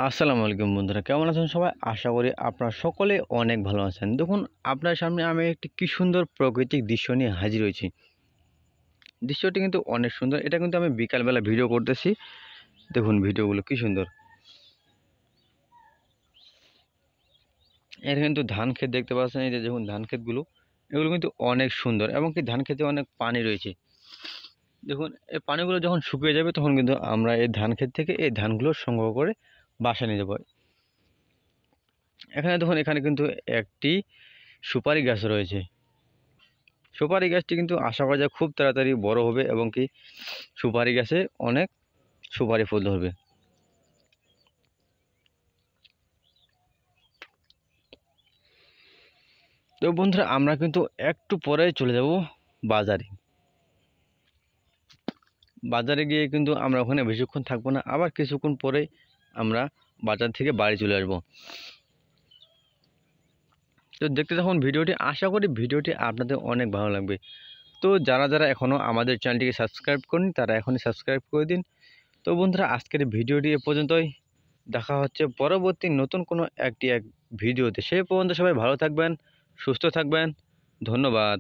আসসালামু আলাইকুম বন্ধুরা, কেমন আছেন সবাই? আশা করি আপনারা সকলে অনেক ভালো আছেন। দেখুন, আপনার সামনে আমি একটি কি সুন্দর প্রাকৃতিক দৃশ্য নিয়ে হাজির হয়েছি। দৃশ্যটি কিন্তু অনেক সুন্দর। এটা কিন্তু আমি বিকালবেলা ভিডিও করতেছি। দেখুন ভিডিওগুলো কি সুন্দর। এর কিন্তু ধান ক্ষেত দেখতে পাচ্ছেন, এই যে দেখুন ধান ক্ষেতগুলো, এগুলো কিন্তু অনেক সুন্দর এবং কি ধান ক্ষেতে অনেক পানি রয়েছে। দেখুন এই পানিগুলো যখন শুকিয়ে যাবে তখন কিন্তু আমরা এই ধান ক্ষেত থেকে এই ধানগুলো সংগ্রহ করে বাসায় নিয়ে যাবো। এখানে কিন্তু একটি সুপারি গাছ রয়েছে। সুপারি গাছটি কিন্তু আশা করা যায় খুব তাড়াতাড়ি বড় হবে এবং কি সুপারি গাছে অনেক সুপারি ফুল ধরবে। তো বন্ধুরা, আমরা কিন্তু একটু পরে চলে যাব বাজারে। বাজারে গিয়ে কিন্তু আমরা ওখানে বেশিক্ষণ থাকবো না, আবার কিছুক্ষণ পরে আমরা বাজার থেকে বাড়ি চলে আসবো। তো দেখতে থাকুন ভিডিওটি, আশা করি ভিডিওটি আপনাদের অনেক ভালো লাগবে। তো যারা যারা এখনও আমাদের চ্যানেলটিকে সাবস্ক্রাইব করেন তারা এখনই সাবস্ক্রাইব করে দিন। তো বন্ধুরা, আজকের ভিডিওটি এ পর্যন্তই। দেখা হচ্ছে পরবর্তী নতুন কোনো এক ভিডিওতে। সেই পর্যন্ত সবাই ভালো থাকবেন, সুস্থ থাকবেন। ধন্যবাদ।